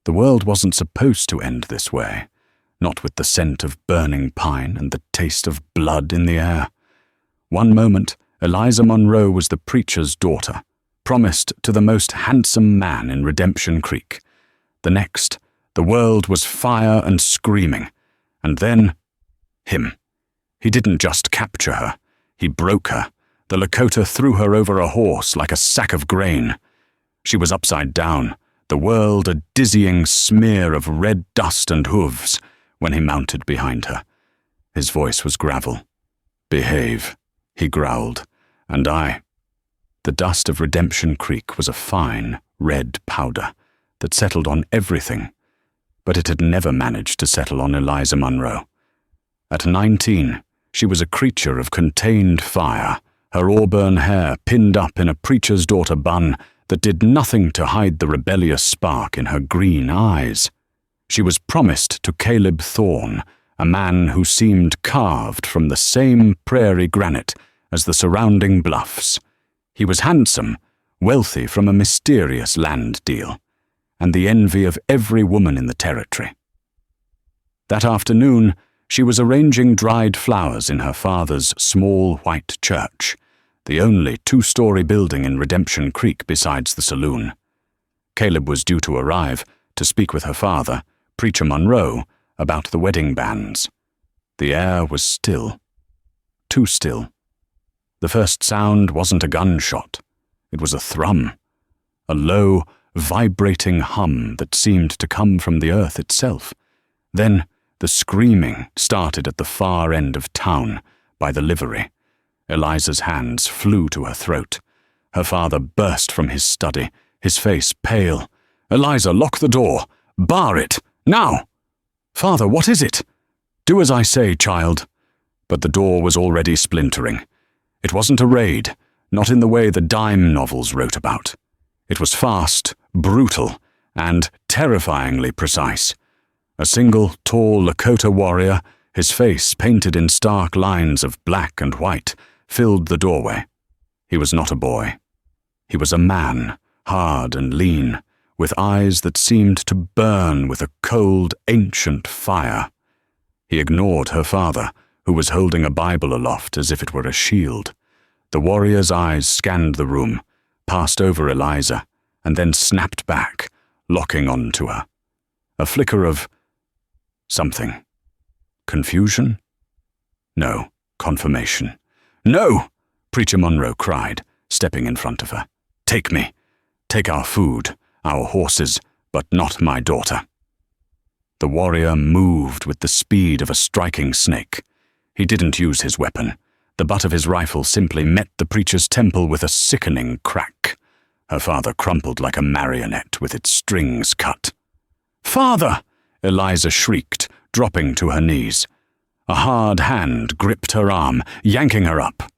The world wasn't supposed to end this way, not with the scent of burning pine and the taste of blood in the air. One moment, Eliza Monroe was the preacher's daughter, promised to the most handsome man in Redemption Creek. The next, the world was fire and screaming. And then, him. He didn't just capture her, he broke her. The Lakota threw her over a horse like a sack of grain. She was upside down, the world a dizzying smear of red dust and hooves, when he mounted behind her. His voice was gravel. "Behave," he growled, and the dust of Redemption Creek was a fine, red powder that settled on everything, but it had never managed to settle on Eliza Monroe. At 19, she was a creature of contained fire, her auburn hair pinned up in a preacher's daughter bun that did nothing to hide the rebellious spark in her green eyes. She was promised to Caleb Thorne, a man who seemed carved from the same prairie granite as the surrounding bluffs. He was handsome, wealthy from a mysterious land deal, and the envy of every woman in the territory. That afternoon, she was arranging dried flowers in her father's small white church, the only two-story building in Redemption Creek besides the saloon. Caleb was due to arrive to speak with her father, Preacher Monroe, about the wedding banns. The air was still. Too still. The first sound wasn't a gunshot. It was a thrum. A low, vibrating hum that seemed to come from the earth itself. Then the screaming started at the far end of town, by the livery. Eliza's hands flew to her throat. Her father burst from his study, his face pale. "Eliza, lock the door! Bar it! Now!" "Father, what is it?" "Do as I say, child." But the door was already splintering. It wasn't a raid, not in the way the dime novels wrote about. It was fast, brutal, and terrifyingly precise. A single tall Lakota warrior, his face painted in stark lines of black and white, filled the doorway. He was not a boy. He was a man, hard and lean, with eyes that seemed to burn with a cold, ancient fire. He ignored her father, who was holding a Bible aloft as if it were a shield. The warrior's eyes scanned the room, passed over Eliza, and then snapped back, locking on to her. A flicker of something. Confusion? No, confirmation. "No!" Preacher Monroe cried, stepping in front of her. "Take me. Take our food, our horses, but not my daughter." The warrior moved with the speed of a striking snake. He didn't use his weapon. The butt of his rifle simply met the preacher's temple with a sickening crack. Her father crumpled like a marionette with its strings cut. "Father!" Eliza shrieked, dropping to her knees. A hard hand gripped her arm, yanking her up.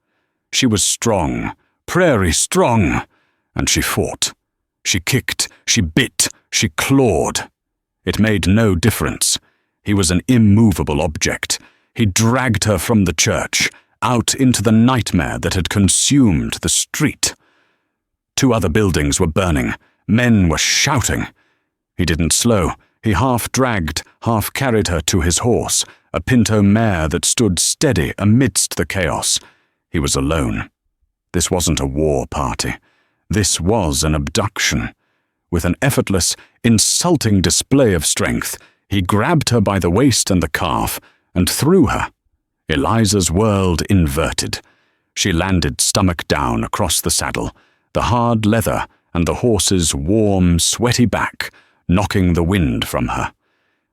She was strong, prairie strong, and she fought. She kicked, she bit, she clawed. It made no difference. He was an immovable object. He dragged her from the church, out into the nightmare that had consumed the street. 2 other buildings were burning. Men were shouting. He didn't slow. He half dragged, half carried her to his horse, a pinto mare that stood steady amidst the chaos. He was alone. This wasn't a war party. This was an abduction. With an effortless, insulting display of strength, he grabbed her by the waist and the calf and threw her. Eliza's world inverted. She landed stomach down across the saddle, the hard leather and the horse's warm, sweaty back, knocking the wind from her.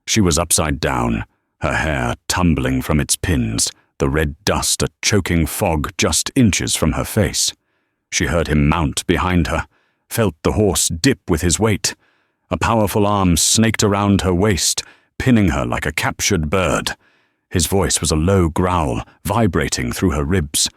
She was upside down, her hair tumbling from its pins, the red dust a choking fog just inches from her face. She heard him mount behind her, felt the horse dip with his weight. A powerful arm snaked around her waist, pinning her like a captured bird. His voice was a low growl, vibrating through her ribs.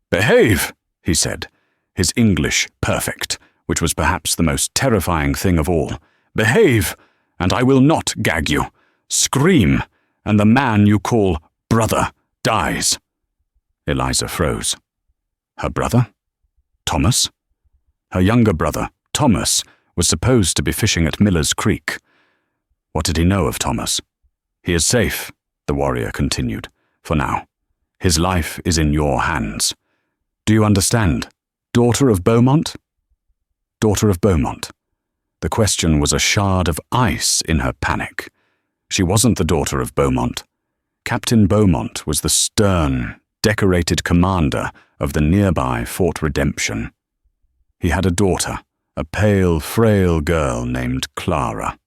"Behave," he said, his English perfect, which was perhaps the most terrifying thing of all. "Behave, and I will not gag you. Scream, and the man you call brother dies." Eliza froze. Her brother? Thomas? Her younger brother, Thomas, was supposed to be fishing at Miller's Creek. What did he know of Thomas? He is safe, the warrior continued, for now. His life is in your hands. Do you understand? Daughter of Beaumont? Daughter of Beaumont. The question was a shard of ice in her panic. She wasn't the daughter of Beaumont. Captain Beaumont was the stern, decorated commander of the nearby Fort Redemption. He had a daughter, a pale, frail girl named Clara.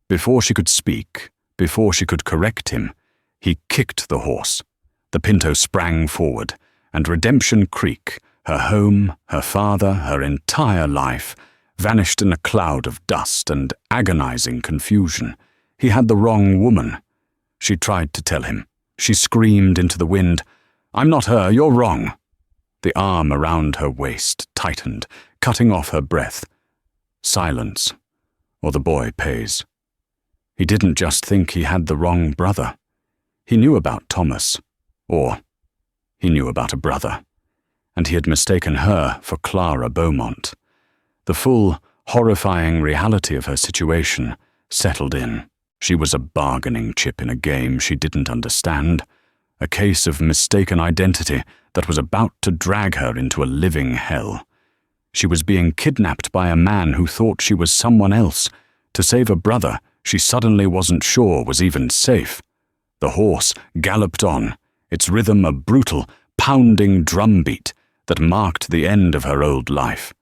Before she could speak, before she could correct him, he kicked the horse. The Pinto sprang forward, and Redemption Creek, her home, her father, her entire life, vanished in a cloud of dust and agonizing confusion. He had the wrong woman. She tried to tell him. She screamed into the wind, "I'm not her, you're wrong." The arm around her waist tightened, cutting off her breath. Silence, or the boy pays. He didn't just think he had the wrong brother. He knew about Thomas, or he knew about a brother, and he had mistaken her for Clara Beaumont. The full, horrifying reality of her situation settled in. She was a bargaining chip in a game she didn't understand, a case of mistaken identity that was about to drag her into a living hell. She was being kidnapped by a man who thought she was someone else, to save a brother she suddenly wasn't sure was even safe. The horse galloped on, its rhythm a brutal, pounding drumbeat that marked the end of her old life.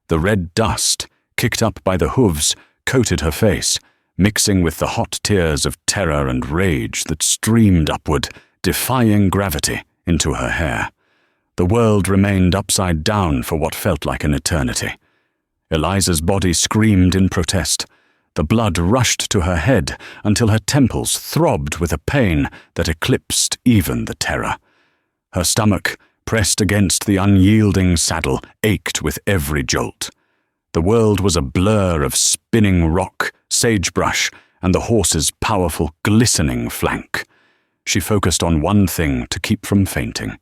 The red dust, kicked up by the hooves, coated her face, mixing with the hot tears of terror and rage that streamed upward, defying gravity, into her hair. The world remained upside down for what felt like an eternity. Eliza's body screamed in protest. The blood rushed to her head until her temples throbbed with a pain that eclipsed even the terror. Her stomach, pressed against the unyielding saddle, ached with every jolt. The world was a blur of spinning rock, sagebrush, and the horse's powerful, glistening flank. She focused on one thing to keep from fainting.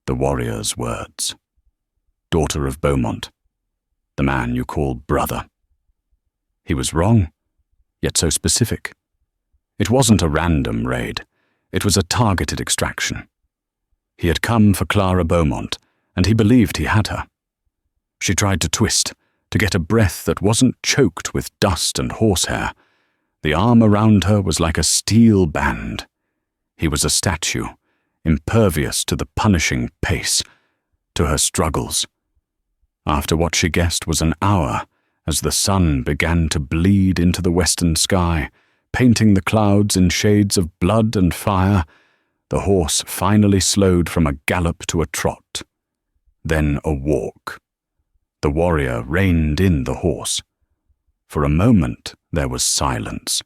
The warrior's words. Daughter of Beaumont. The man you call brother. He was wrong, yet so specific. It wasn't a random raid. It was a targeted extraction. He had come for Clara Beaumont, and he believed he had her. She tried to twist, to get a breath that wasn't choked with dust and horsehair. The arm around her was like a steel band. He was a statue, impervious to the punishing pace, to her struggles. After what she guessed was an hour, as the sun began to bleed into the western sky, painting the clouds in shades of blood and fire, the horse finally slowed from a gallop to a trot, then a walk. The warrior reined in the horse. For a moment there was silence,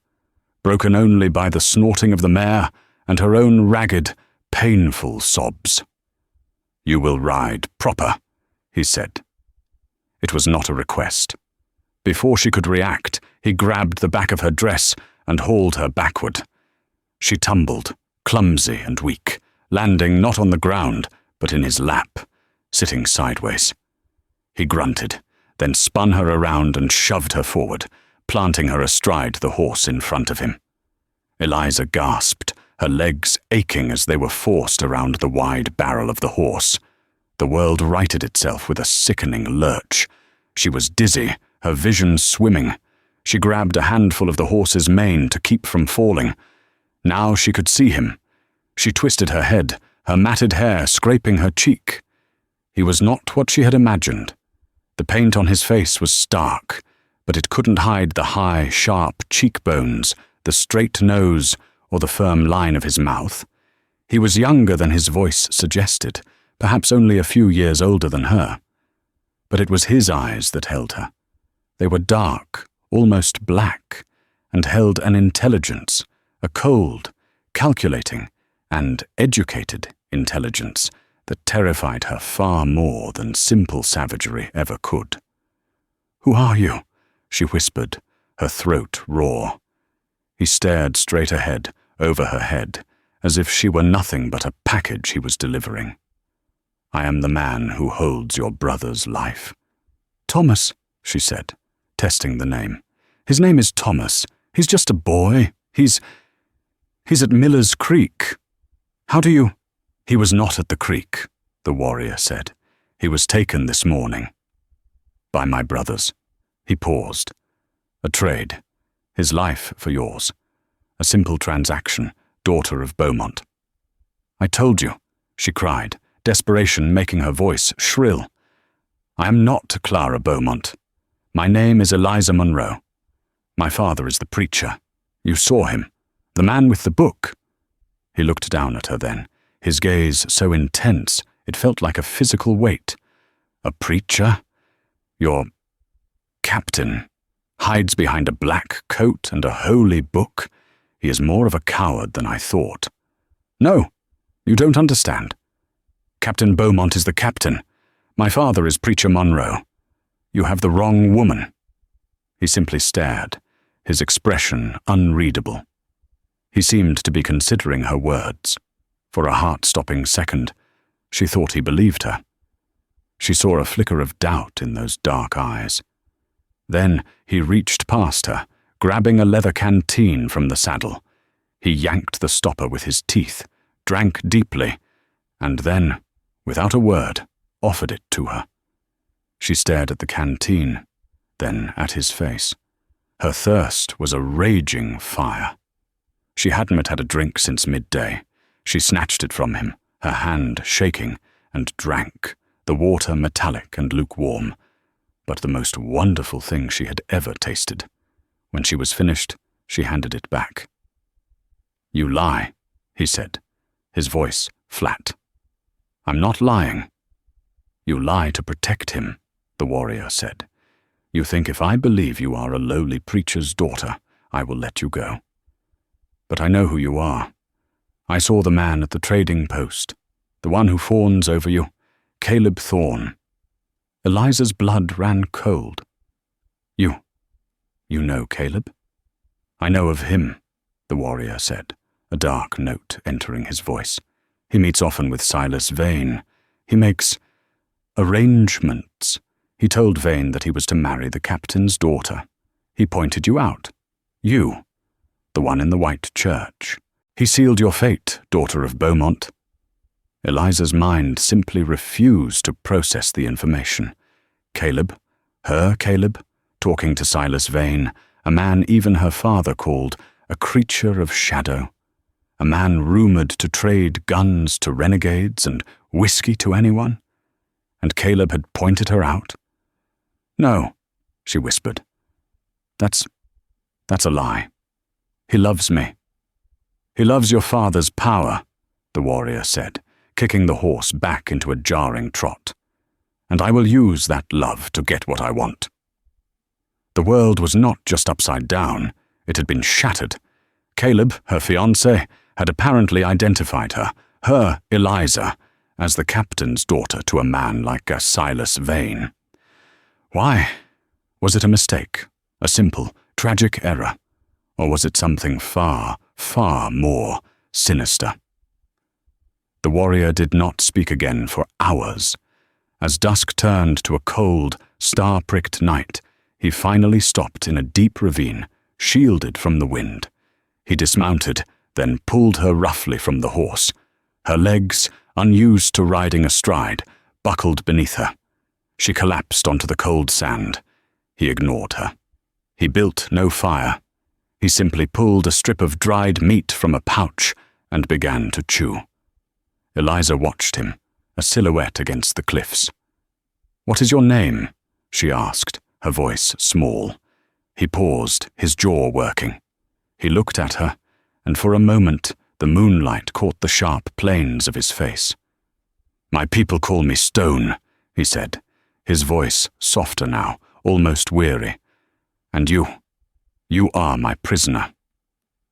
broken only by the snorting of the mare and her own ragged, painful sobs. "You will ride proper," he said. It was not a request. Before she could react, he grabbed the back of her dress and hauled her backward. She tumbled, clumsy and weak, landing not on the ground, but in his lap, sitting sideways. He grunted, then spun her around and shoved her forward, planting her astride the horse in front of him. Eliza gasped, her legs aching as they were forced around the wide barrel of the horse. The world righted itself with a sickening lurch. She was dizzy, her vision swimming. She grabbed a handful of the horse's mane to keep from falling. Now she could see him. She twisted her head, her matted hair scraping her cheek. He was not what she had imagined. The paint on his face was stark, but it couldn't hide the high, sharp cheekbones, the straight nose, or the firm line of his mouth. He was younger than his voice suggested, perhaps only a few years older than her. But it was his eyes that held her. They were dark, almost black, and held an intelligence, a cold, calculating, and educated intelligence that terrified her far more than simple savagery ever could. "Who are you?" she whispered, her throat raw. He stared straight ahead, over her head, as if she were nothing but a package he was delivering. "I am the man who holds your brother's life." "Thomas," she said, testing the name. "His name is Thomas. He's just a boy. He's at Miller's Creek. How do you—" "He was not at the creek," the warrior said. "He was taken this morning. By my brothers." He paused. "A trade. His life for yours. A simple transaction, daughter of Beaumont." "I told you," she cried, desperation making her voice shrill. "I am not Clara Beaumont. My name is Eliza Munro. My father is the preacher. You saw him. The man with the book." He looked down at her then, his gaze so intense it felt like a physical weight. "A preacher? Your captain hides behind a black coat and a holy book. He is more of a coward than I thought." "No, you don't understand. Captain Beaumont is the captain. My father is Preacher Munro. You have the wrong woman." He simply stared, his expression unreadable. He seemed to be considering her words. For a heart-stopping second, she thought he believed her. She saw a flicker of doubt in those dark eyes. Then he reached past her, grabbing a leather canteen from the saddle. He yanked the stopper with his teeth, drank deeply, and then, without a word, offered it to her. She stared at the canteen, then at his face. Her thirst was a raging fire. She hadn't had a drink since midday. She snatched it from him, her hand shaking, and drank, the water metallic and lukewarm, but the most wonderful thing she had ever tasted. When she was finished, she handed it back. "You lie," he said, his voice flat. "I'm not lying." "You lie to protect him," the warrior said. "You think if I believe you are a lowly preacher's daughter, I will let you go. But I know who you are. I saw the man at the trading post, the one who fawns over you, Caleb Thorne." Eliza's blood ran cold. You know Caleb?" "I know of him," the warrior said, a dark note entering his voice. "He meets often with Silas Vane. He makes arrangements. He told Vane that he was to marry the captain's daughter. He pointed you out. You, the one in the white church. He sealed your fate, daughter of Beaumont." Eliza's mind simply refused to process the information. Caleb, her Caleb, talking to Silas Vane, a man even her father called a creature of shadow, a man rumored to trade guns to renegades and whiskey to anyone. And Caleb had pointed her out. "No," she whispered. That's a lie. He loves me." "He loves your father's power," the warrior said, kicking the horse back into a jarring trot. "And I will use that love to get what I want." The world was not just upside down, it had been shattered. Caleb, her fiancé, had apparently identified her Eliza, as the captain's daughter to a man like a Silas Vane. Why? Was it a mistake, a simple, tragic error, or was it something far, far more sinister? The warrior did not speak again for hours. As dusk turned to a cold, star-pricked night, he finally stopped in a deep ravine, shielded from the wind. He dismounted, then pulled her roughly from the horse. Her legs, unused to riding astride, buckled beneath her. She collapsed onto the cold sand. He ignored her. He built no fire. He simply pulled a strip of dried meat from a pouch and began to chew. Eliza watched him, a silhouette against the cliffs. "What is your name?" she asked, her voice small. He paused, his jaw working. He looked at her, and for a moment the moonlight caught the sharp planes of his face. "My people call me Stone," he said, his voice softer now, almost weary. "And you are my prisoner.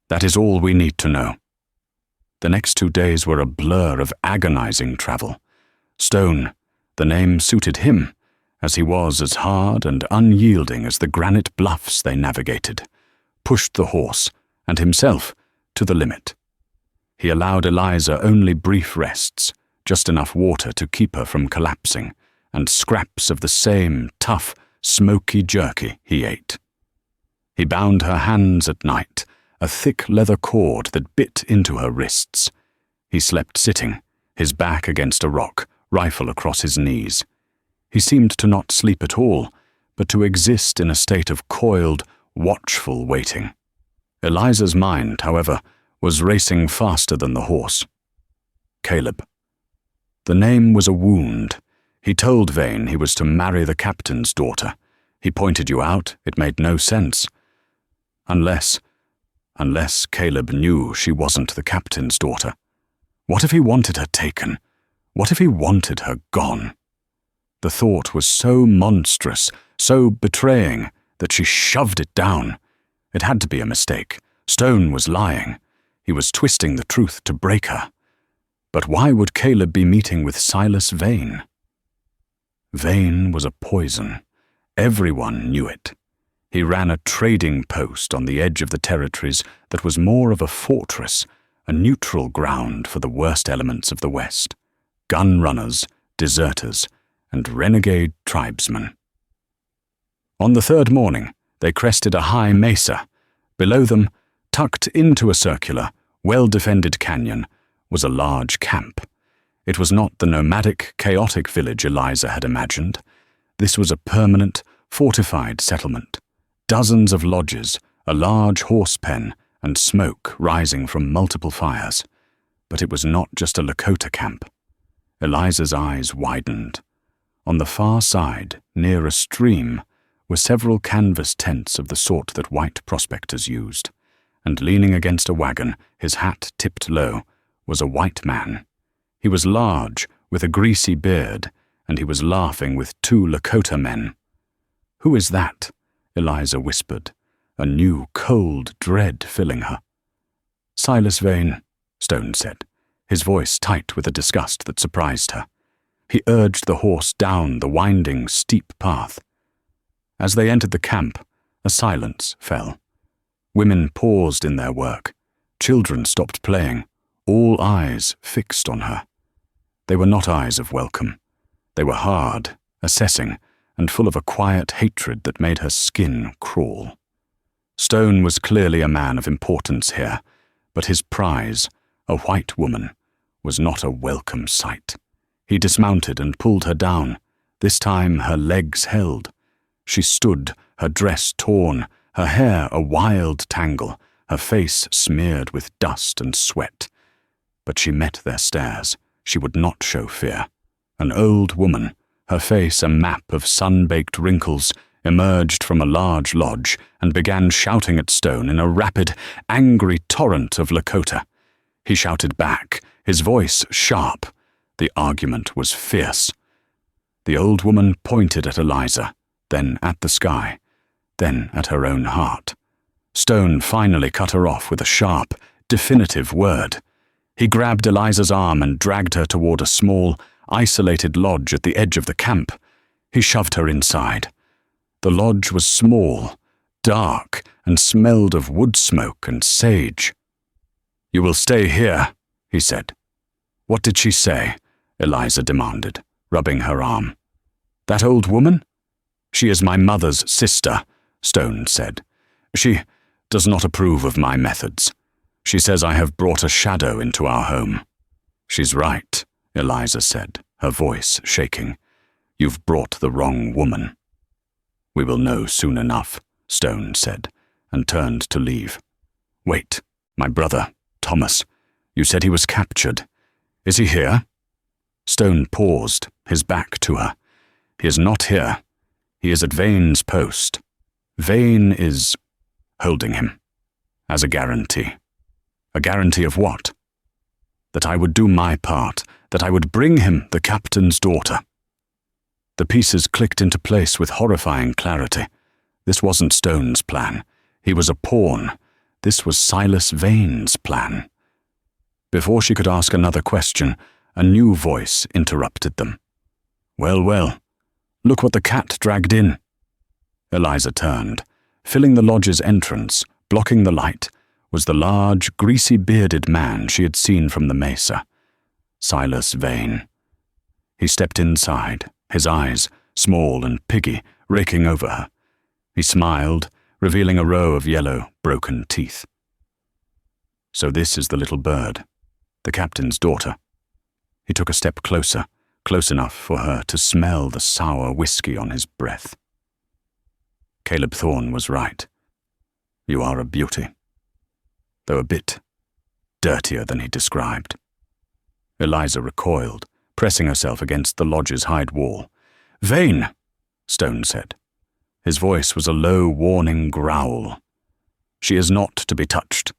That is all we need to know." The next 2 days were a blur of agonizing travel. Stone, the name suited him, as he was as hard and unyielding as the granite bluffs they navigated, pushed the horse, and himself, to the limit. He allowed Eliza only brief rests, just enough water to keep her from collapsing, and scraps of the same tough, smoky jerky he ate. He bound her hands at night, a thick leather cord that bit into her wrists. He slept sitting, his back against a rock, rifle across his knees. He seemed to not sleep at all, but to exist in a state of coiled, watchful waiting. Eliza's mind, however, was racing faster than the horse. Caleb. The name was a wound. He told Vane he was to marry the captain's daughter. He pointed you out. It made no sense. Unless Caleb knew she wasn't the captain's daughter. What if he wanted her taken? What if he wanted her gone? The thought was so monstrous, so betraying, that she shoved it down. It had to be a mistake. Stone was lying. He was twisting the truth to break her. But why would Caleb be meeting with Silas Vane? Vane was a poison. Everyone knew it. He ran a trading post on the edge of the territories that was more of a fortress, a neutral ground for the worst elements of the West: gun runners, deserters, and renegade tribesmen. On the third morning, they crested a high mesa. Below them, tucked into a circular, well-defended canyon, was a large camp. It was not the nomadic, chaotic village Eliza had imagined. This was a permanent, fortified settlement. Dozens of lodges, a large horse pen, and smoke rising from multiple fires. But it was not just a Lakota camp. Eliza's eyes widened. On the far side, near a stream, were several canvas tents of the sort that white prospectors used, and leaning against a wagon, his hat tipped low, was a white man. He was large, with a greasy beard, and he was laughing with two Lakota men. "Who is that?" Eliza whispered, a new cold dread filling her. "Silas Vane," Stone said, his voice tight with a disgust that surprised her. He urged the horse down the winding, steep path. As they entered the camp, a silence fell. Women paused in their work. Children stopped playing, all eyes fixed on her. They were not eyes of welcome. They were hard, assessing, and full of a quiet hatred that made her skin crawl. Stone was clearly a man of importance here, but his prize, a white woman, was not a welcome sight. He dismounted and pulled her down. This time her legs held. She stood, her dress torn, her hair a wild tangle, her face smeared with dust and sweat. But she met their stares. She would not show fear. An old woman, her face a map of sun-baked wrinkles, emerged from a large lodge and began shouting at Stone in a rapid, angry torrent of Lakota. He shouted back, his voice sharp. The argument was fierce. The old woman pointed at Eliza, then at the sky, then at her own heart. Stone finally cut her off with a sharp, definitive word. He grabbed Eliza's arm and dragged her toward a small, isolated lodge at the edge of the camp. He shoved her inside. The lodge was small, dark, and smelled of wood smoke and sage. "You will stay here," he said. "What did she say?" Eliza demanded, rubbing her arm. "That old woman?" "She is my mother's sister," Stone said. "She does not approve of my methods. She says I have brought a shadow into our home." "She's right," Eliza said, her voice shaking. "You've brought the wrong woman." "We will know soon enough," Stone said, and turned to leave. "Wait, my brother, Thomas. You said he was captured. Is he here?" Stone paused, his back to her. "He is not here. He is at Vane's post. Vane is holding him, as a guarantee." "A guarantee of what?" "That I would do my part, that I would bring him the captain's daughter." The pieces clicked into place with horrifying clarity. This wasn't Stone's plan. He was a pawn. This was Silas Vane's plan. Before she could ask another question, a new voice interrupted them. "Well, well, look what the cat dragged in." Eliza turned. Filling the lodge's entrance, blocking the light, was the large, greasy-bearded man she had seen from the mesa. Silas Vane. He stepped inside, his eyes, small and piggy, raking over her. He smiled, revealing a row of yellow, broken teeth. So this is the little bird, the captain's daughter. He took a step closer, close enough for her to smell the sour whiskey on his breath. Caleb Thorne was right. You are a beauty, though a bit dirtier than he described. Eliza recoiled, pressing herself against the lodge's hide wall. "Vane," Stone said. His voice was a low, warning growl. "She is not to be touched."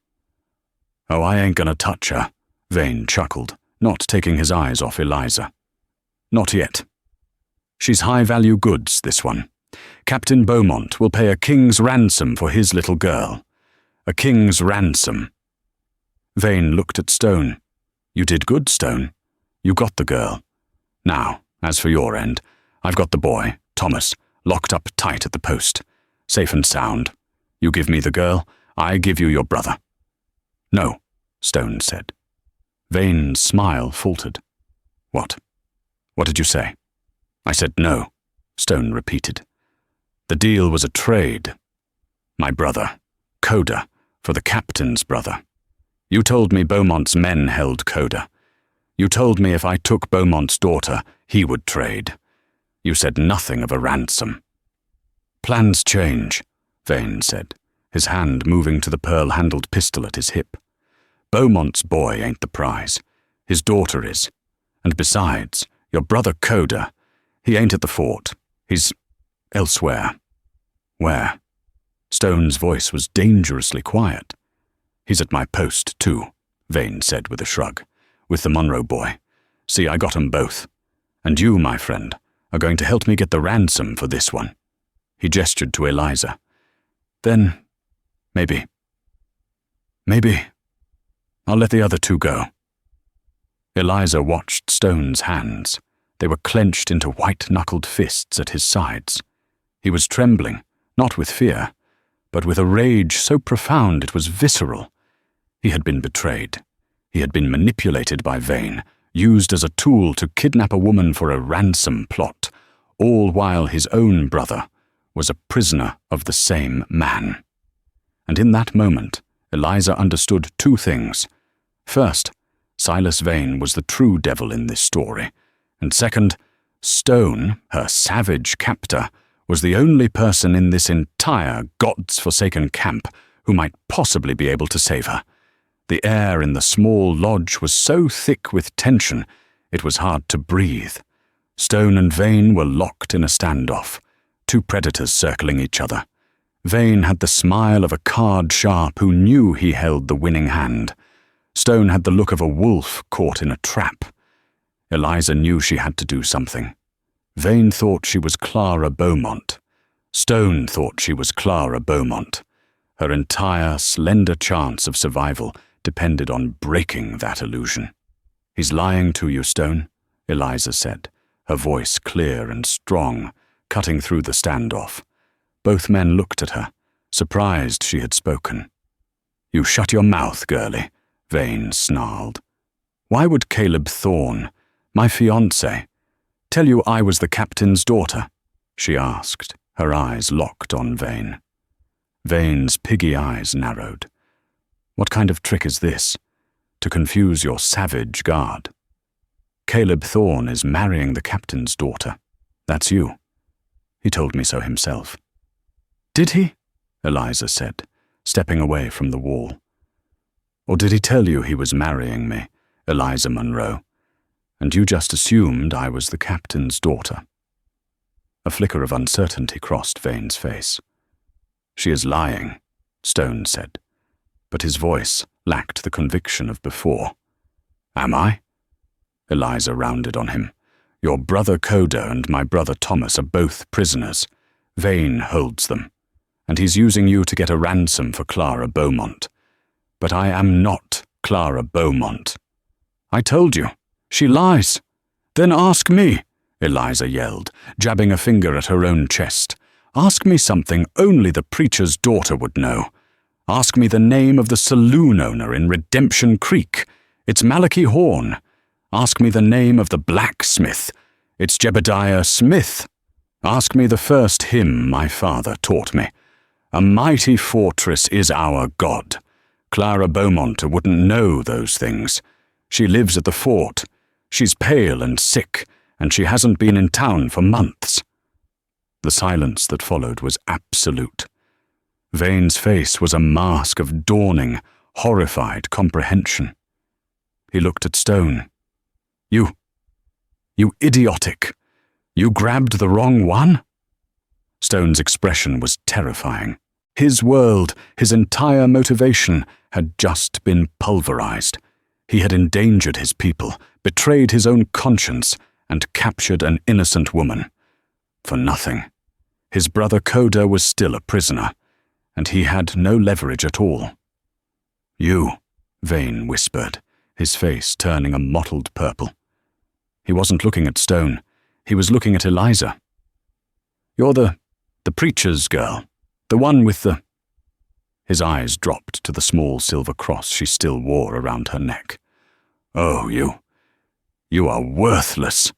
"Oh, I ain't gonna touch her," Vane chuckled, not taking his eyes off Eliza. "Not yet. She's high-value goods, this one. Captain Beaumont will pay a king's ransom for his little girl. A king's ransom." Vane looked at Stone. "You did good, Stone. You got the girl. Now, as for your end, I've got the boy, Thomas, locked up tight at the post. Safe and sound. You give me the girl, I give you your brother." "No," Stone said. Vane's smile faltered. "What? What did you say?" "I said no," Stone repeated. "The deal was a trade. My brother, Coda, for the captain's brother. You told me Beaumont's men held Coda. You told me if I took Beaumont's daughter, he would trade. You said nothing of a ransom." "Plans change," Vane said, his hand moving to the pearl-handled pistol at his hip. "Beaumont's boy ain't the prize. His daughter is. And besides, your brother Coda, he ain't at the fort. He's elsewhere." "Where?" Stone's voice was dangerously quiet. "He's at my post, too," Vane said with a shrug, "with the Monroe boy. See, I got 'em both. And you, my friend, are going to help me get the ransom for this one." He gestured to Eliza. "Then, maybe I'll let the other two go." Eliza watched Stone's hands. They were clenched into white-knuckled fists at his sides. He was trembling, not with fear, but with a rage so profound it was visceral. He had been betrayed. He had been manipulated by Vane, used as a tool to kidnap a woman for a ransom plot, all while his own brother was a prisoner of the same man. And in that moment, Eliza understood two things. First, Silas Vane was the true devil in this story, and second, Stone, her savage captor, was the only person in this entire gods-forsaken camp who might possibly be able to save her. The air in the small lodge was so thick with tension, it was hard to breathe. Stone and Vane were locked in a standoff, two predators circling each other. Vane had the smile of a card sharp who knew he held the winning hand. Stone had the look of a wolf caught in a trap. Eliza knew she had to do something. Vane thought she was Clara Beaumont. Stone thought she was Clara Beaumont. Her entire slender chance of survival depended on breaking that illusion. "He's lying to you, Stone," Eliza said, her voice clear and strong, cutting through the standoff. Both men looked at her, surprised she had spoken. "You shut your mouth, girlie," Vane snarled. "Why would Caleb Thorne, my fiancé, tell you I was the captain's daughter?" she asked, her eyes locked on Vane. Vane's piggy eyes narrowed. "What kind of trick is this? To confuse your savage guard?" "Caleb Thorne is marrying the captain's daughter. That's you. He told me so himself." "Did he?" Eliza said, stepping away from the wall. "Or did he tell you he was marrying me, Eliza Monroe, and you just assumed I was the captain's daughter?" A flicker of uncertainty crossed Vane's face. "She is lying," Stone said, but his voice lacked the conviction of before. "Am I?" Eliza rounded on him. "Your brother Coda and my brother Thomas are both prisoners. Vane holds them, and he's using you to get a ransom for Clara Beaumont. But I am not Clara Beaumont." "I told you. She lies." "Then ask me," Eliza yelled, jabbing a finger at her own chest. "Ask me something only the preacher's daughter would know. Ask me the name of the saloon owner in Redemption Creek. It's Malachi Horn. Ask me the name of the blacksmith. It's Jebediah Smith. Ask me the first hymn my father taught me. A mighty fortress is our God. Clara Beaumont wouldn't know those things. She lives at the fort. She's pale and sick, and she hasn't been in town for months." The silence that followed was absolute. Vane's face was a mask of dawning, horrified comprehension. He looked at Stone. You idiotic! You grabbed the wrong one?" Stone's expression was terrifying. His world, his entire motivation, had just been pulverized. He had endangered his people, betrayed his own conscience, and captured an innocent woman. For nothing. His brother Coda was still a prisoner, and he had no leverage at all. "You," Vane whispered, his face turning a mottled purple. He wasn't looking at Stone. He was looking at Eliza. "You're the preacher's girl, the one with the—" His eyes dropped to the small silver cross she still wore around her neck. "Oh, you are worthless."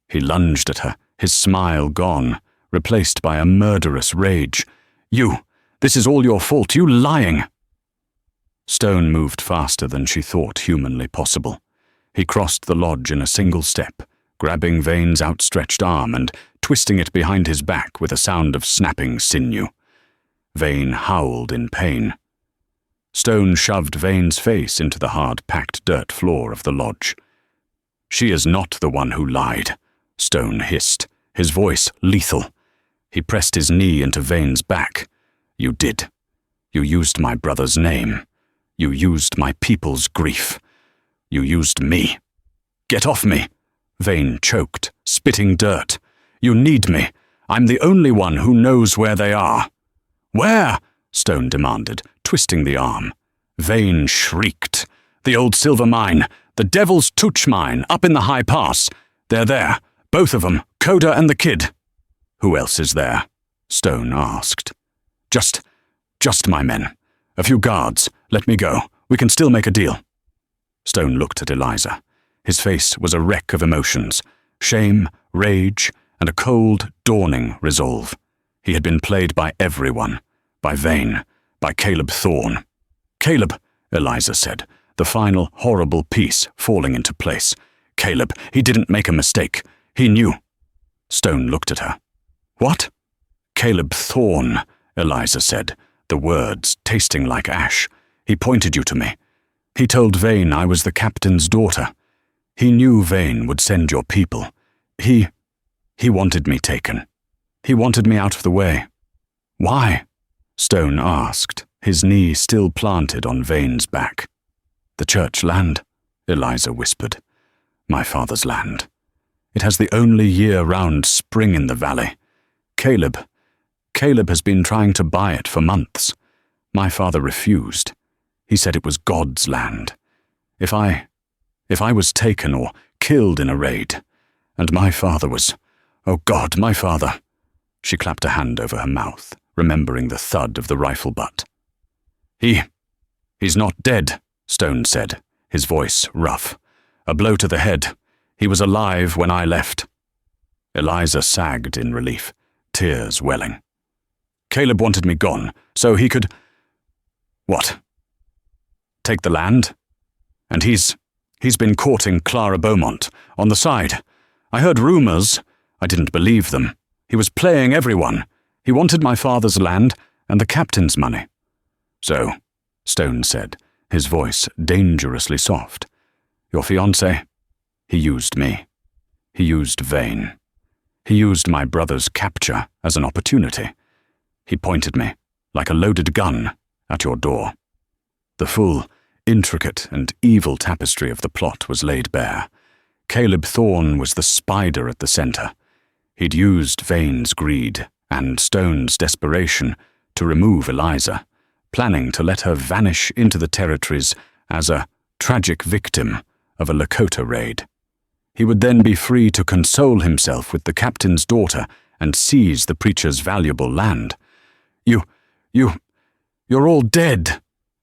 He lunged at her, his smile gone, replaced by a murderous rage. This is all your fault, you lying!" Stone moved faster than she thought humanly possible. He crossed the lodge in a single step, grabbing Vane's outstretched arm and twisting it behind his back with a sound of snapping sinew. Vane howled in pain. Stone shoved Vane's face into the hard-packed dirt floor of the lodge. "She is not the one who lied," Stone hissed, his voice lethal. He pressed his knee into Vane's back. "You did. You used my brother's name. You used my people's grief. You used me. Get off me!" Vane choked, spitting dirt. "You need me. I'm the only one who knows where they are." "Where?" Stone demanded, twisting the arm. Vane shrieked. "The old silver mine, the Devil's Touch mine, up in the high pass. They're there, both of them, Coda and the kid." "Who else is there?" Stone asked. Just my men. A few guards. Let me go. We can still make a deal." Stone looked at Eliza. His face was a wreck of emotions, shame, rage, and a cold, dawning resolve. He had been played by everyone, by Vane, by Caleb Thorne. "Caleb," Eliza said, the final horrible piece falling into place. "Caleb, he didn't make a mistake. He knew." Stone looked at her. "What?" "Caleb Thorne," Eliza said, the words tasting like ash. "He pointed you to me. He told Vane I was the captain's daughter. He knew Vane would send your people. He wanted me taken. He wanted me out of the way." "Why?" Stone asked, his knee still planted on Vane's back. "The church land," Eliza whispered. "My father's land. It has the only year-round spring in the valley. Caleb has been trying to buy it for months. My father refused. He said it was God's land. If I was taken or killed in a raid, and my father was— oh God, my father—" She clapped a hand over her mouth, remembering the thud of the rifle butt. He's not dead," Stone said, his voice rough. "A blow to the head. He was alive when I left." Eliza sagged in relief, tears welling. "Caleb wanted me gone, so he could—" "What? Take the land? And he's been courting Clara Beaumont, on the side. I heard rumors. I didn't believe them. He was playing everyone. He wanted my father's land and the captain's money." "So," Stone said, his voice dangerously soft, "your fiancé? He used me. He used Vane. He used my brother's capture as an opportunity. He pointed me, like a loaded gun, at your door." The full, intricate and evil tapestry of the plot was laid bare. Caleb Thorne was the spider at the center. He'd used Vane's greed and Stone's desperation to remove Eliza, planning to let her vanish into the territories as a tragic victim of a Lakota raid. He would then be free to console himself with the captain's daughter and seize the preacher's valuable land. You're all dead,"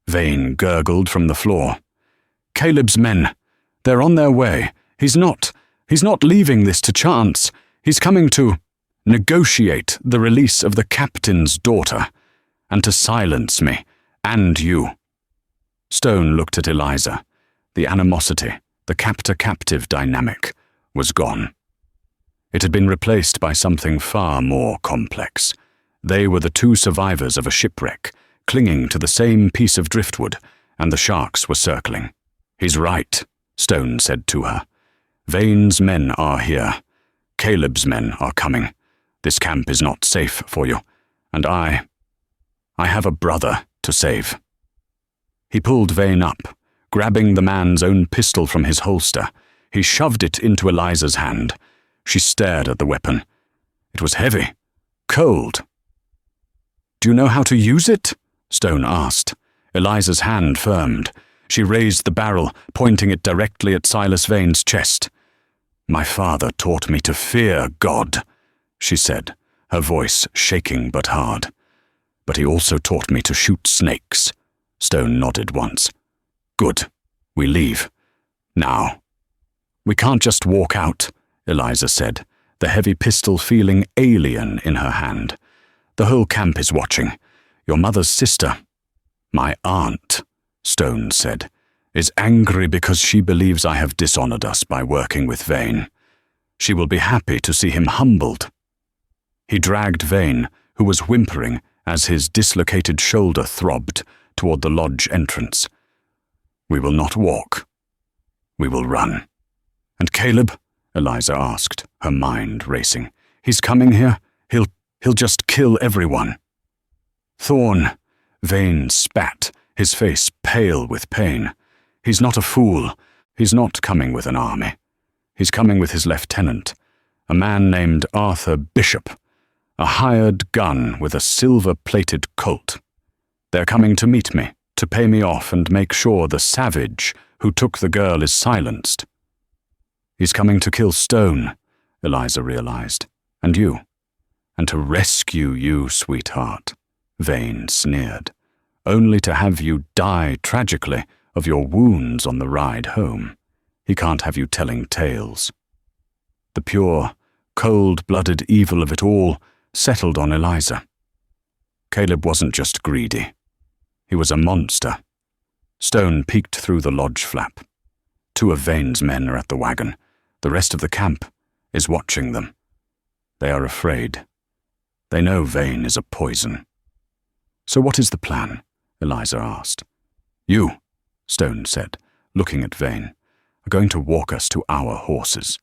Vane gurgled from the floor. "Caleb's men, they're on their way. He's not leaving this to chance. He's coming to negotiate the release of the captain's daughter. and to silence me, and you." Stone looked at Eliza. The animosity, the captor-captive dynamic, was gone. It had been replaced by something far more complex. They were the two survivors of a shipwreck, clinging to the same piece of driftwood, and the sharks were circling. "He's right," Stone said to her. "Vane's men are here. Caleb's men are coming. This camp is not safe for you, and I have a brother to save." He pulled Vane up, grabbing the man's own pistol from his holster. He shoved it into Eliza's hand. She stared at the weapon. It was heavy, cold. "Do you know how to use it?" Stone asked. Eliza's hand firmed. She raised the barrel, pointing it directly at Silas Vane's chest. "My father taught me to fear God," she said, her voice shaking but hard. "But he also taught me to shoot snakes." Stone nodded once. "Good. We leave. Now." "We can't just walk out," Eliza said, the heavy pistol feeling alien in her hand. "The whole camp is watching. Your mother's sister." "My aunt," Stone said, "is angry because she believes I have dishonored us by working with Vane. She will be happy to see him humbled." He dragged Vane, who was whimpering as his dislocated shoulder throbbed, toward the lodge entrance. "We will not walk. We will run." "And Caleb?" Eliza asked, her mind racing. "He's coming here? He'll just kill everyone." "Thorn," Vane spat, his face pale with pain. "He's not a fool. He's not coming with an army. He's coming with his lieutenant, a man named Arthur Bishop, a hired gun with a silver-plated Colt. They're coming to meet me, to pay me off and make sure the savage who took the girl is silenced." "He's coming to kill Stone," Eliza realized, "and you. And to rescue you, sweetheart," Vane sneered, "only to have you die tragically of your wounds on the ride home. He can't have you telling tales." The pure, cold-blooded evil of it all settled on Eliza. Caleb wasn't just greedy. He was a monster. Stone peeked through the lodge flap. 2 of Vane's men are at the wagon. The rest of the camp is watching them. They are afraid. They know Vane is a poison. "So what is the plan?" Eliza asked. "You," Stone said, looking at Vane, "are going to walk us to our horses."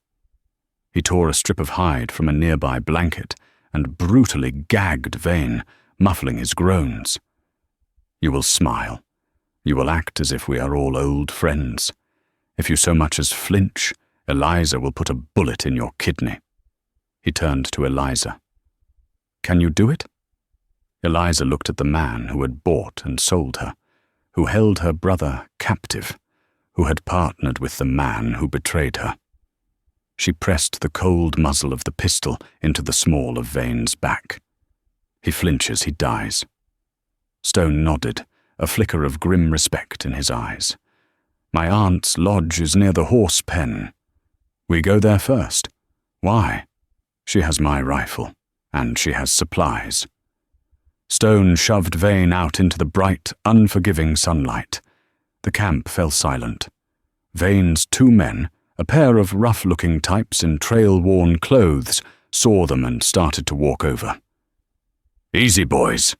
He tore a strip of hide from a nearby blanket and brutally gagged Vane, muffling his groans. "You will smile. You will act as if we are all old friends. If you so much as flinch, Eliza will put a bullet in your kidney." He turned to Eliza. "Can you do it?" Eliza looked at the man who had bought and sold her, who held her brother captive, who had partnered with the man who betrayed her. She pressed the cold muzzle of the pistol into the small of Vane's back. "He flinches, he dies." Stone nodded, a flicker of grim respect in his eyes. "My aunt's lodge is near the horse pen. We go there first. Why? She has my rifle, and she has supplies." Stone shoved Vane out into the bright, unforgiving sunlight. The camp fell silent. Vane's 2 men, a pair of rough-looking types in trail-worn clothes, saw them and started to walk over. "Easy, boys."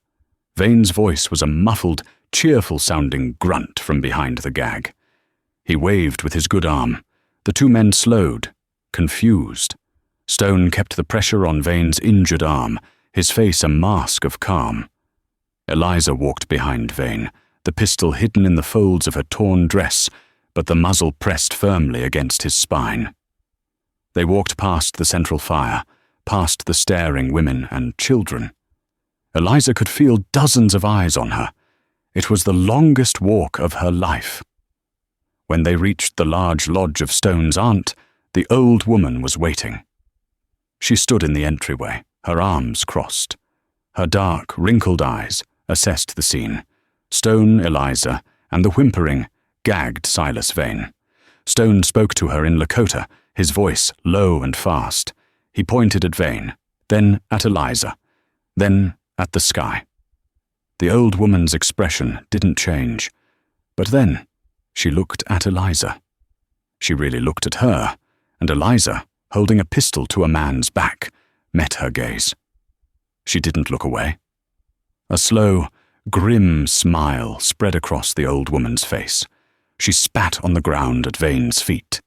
Vane's voice was a muffled, cheerful-sounding grunt from behind the gag. He waved with his good arm. The 2 men slowed, confused. Stone kept the pressure on Vane's injured arm, his face a mask of calm. Eliza walked behind Vane, the pistol hidden in the folds of her torn dress, but the muzzle pressed firmly against his spine. They walked past the central fire, past the staring women and children. Eliza could feel dozens of eyes on her. It was the longest walk of her life. When they reached the large lodge of Stone's aunt, the old woman was waiting. She stood in the entryway, her arms crossed. Her dark, wrinkled eyes assessed the scene. Stone, Eliza, and the whimpering, gagged Silas Vane. Stone spoke to her in Lakota, his voice low and fast. He pointed at Vane, then at Eliza, then at the sky. The old woman's expression didn't change. But then she looked at Eliza. She really looked at her, and Eliza, holding a pistol to a man's back, met her gaze. She didn't look away. A slow, grim smile spread across the old woman's face. She spat on the ground at Vane's feet.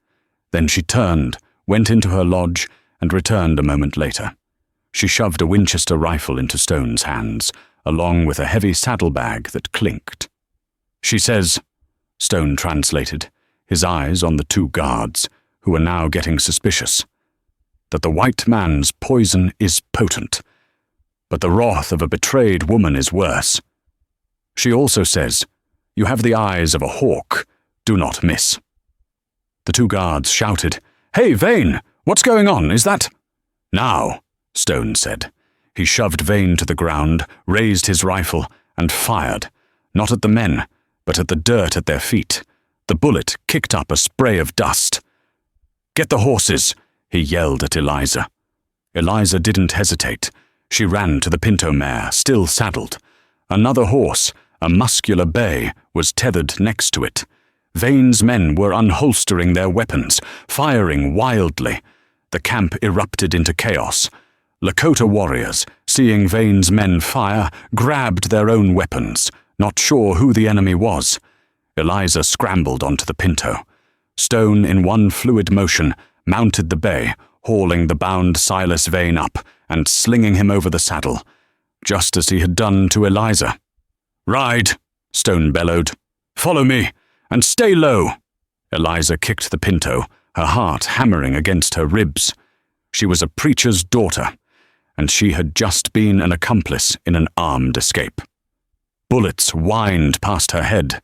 Then she turned, went into her lodge, and returned a moment later. She shoved a Winchester rifle into Stone's hands, along with a heavy saddlebag that clinked. "She says," Stone translated, his eyes on the two guards, who were now getting suspicious, "that the white man's poison is potent, but the wrath of a betrayed woman is worse. She also says, you have the eyes of a hawk, do not miss." The two guards shouted, "Hey, Vane, what's going on? Is that—" "Now," Stone said. He shoved Vane to the ground, raised his rifle, and fired, not at the men, but at the dirt at their feet. The bullet kicked up a spray of dust. "Get the horses," he yelled at Eliza. Eliza didn't hesitate. She ran to the pinto mare, still saddled. Another horse, a muscular bay, was tethered next to it. Vane's men were unholstering their weapons, firing wildly. The camp erupted into chaos. Lakota warriors, seeing Vane's men fire, grabbed their own weapons, not sure who the enemy was. Eliza scrambled onto the pinto. Stone, in one fluid motion, mounted the bay, hauling the bound Silas Vane up and slinging him over the saddle, just as he had done to Eliza. "Ride," Stone bellowed. "Follow me, and stay low." Eliza kicked the pinto, her heart hammering against her ribs. She was a preacher's daughter, and she had just been an accomplice in an armed escape. Bullets whined past her head.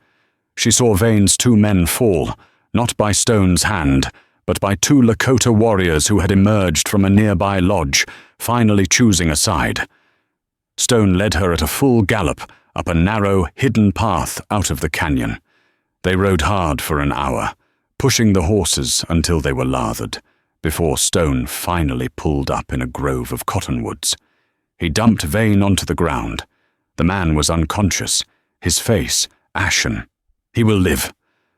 She saw Vane's two men fall, not by Stone's hand, but by two Lakota warriors who had emerged from a nearby lodge, finally choosing a side. Stone led her at a full gallop up a narrow, hidden path out of the canyon. They rode hard for an hour, pushing the horses until they were lathered, before Stone finally pulled up in a grove of cottonwoods. He dumped Vane onto the ground. The man was unconscious, his face ashen. "He will live,"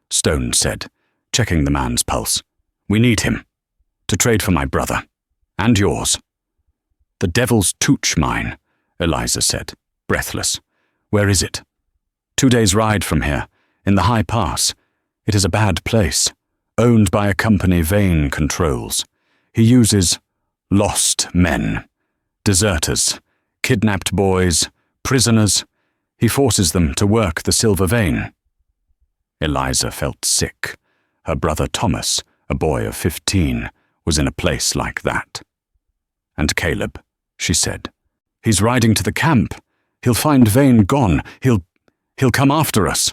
Stone said, checking the man's pulse. "We need him. To trade for my brother. And yours." "The Devil's Tooch mine," Eliza said, breathless. "Where is it?" 2 days' ride from here, in the high pass. It is a bad place, owned by a company Vane controls. He uses lost men, deserters, kidnapped boys, prisoners. He forces them to work the silver vein." Eliza felt sick. Her brother Thomas, a boy of 15, was in a place like that. "And Caleb," she said. "He's riding to the camp. He'll find Vane gone. He'll come after us."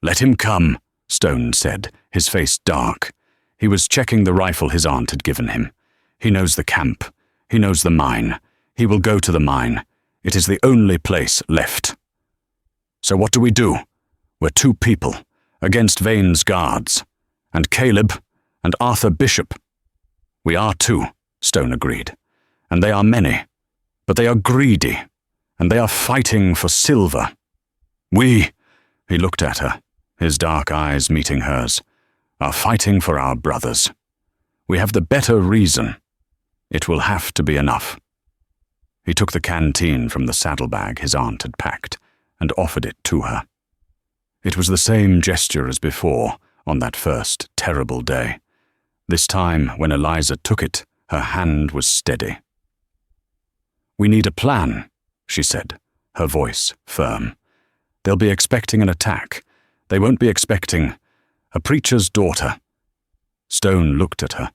"Let him come," Stone said, his face dark. He was checking the rifle his aunt had given him. "He knows the camp. He knows the mine. He will go to the mine. It is the only place left." "So what do we do? We're two people, against Vane's guards. And Caleb, and Arthur Bishop." "We are too," Stone agreed. "And they are many. But they are greedy. And they are fighting for silver. He looked at her, his dark eyes meeting hers, "are fighting for our brothers. We have the better reason. It will have to be enough." He took the canteen from the saddlebag his aunt had packed and offered it to her. It was the same gesture as before on that first terrible day. This time, when Eliza took it, her hand was steady. "We need a plan," she said, her voice firm. "They'll be expecting an attack. They won't be expecting a preacher's daughter." Stone looked at her,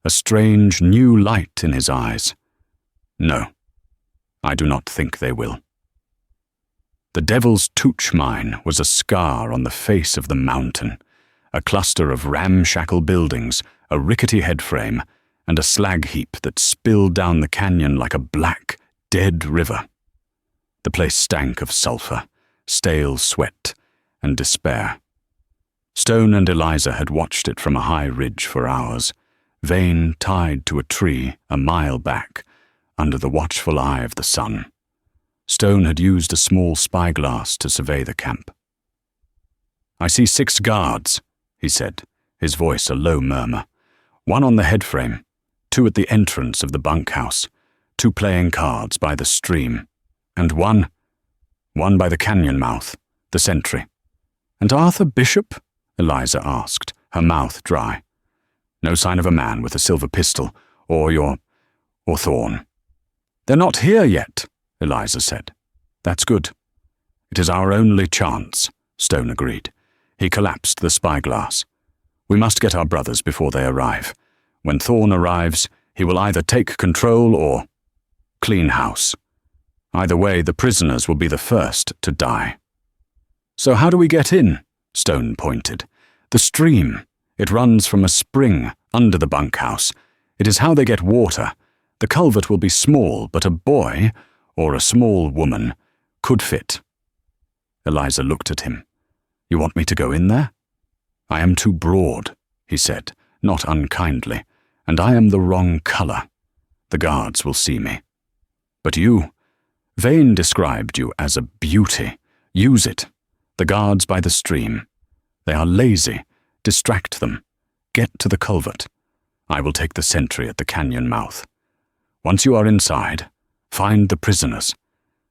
a strange new light in his eyes. "No, I do not think they will." The Devil's Tooch mine was a scar on the face of the mountain, a cluster of ramshackle buildings, a rickety headframe, and a slag heap that spilled down the canyon like a black, dead river. The place stank of sulfur, stale sweat, and despair. Stone and Eliza had watched it from a high ridge for hours, Vane tied to a tree a mile back, under the watchful eye of the sun. Stone had used a small spyglass to survey the camp. "I see 6 guards," he said, his voice a low murmur. "1 on the headframe, 2 at the entrance of the bunkhouse, 2 playing cards by the stream, and one by the canyon mouth, the sentry." "And Arthur Bishop?" Eliza asked, her mouth dry. "No sign of a man with a silver pistol, or Thorn." "They're not here yet," Eliza said. "That's good." "It is our only chance," Stone agreed. He collapsed the spyglass. "We must get our brothers before they arrive. When Thorn arrives, he will either take control or clean house. Either way, the prisoners will be the first to die." "So how do we get in?" Stone pointed. "The stream. It runs from a spring under the bunkhouse. It is how they get water. The culvert will be small, but a boy, or a small woman, could fit." Eliza looked at him. "You want me to go in there?" "I am too broad," he said, not unkindly, "and I am the wrong color. The guards will see me. But you, Vane described you as a beauty. Use it. The guards by the stream. They are lazy. Distract them. Get to the culvert. I will take the sentry at the canyon mouth. Once you are inside, find the prisoners.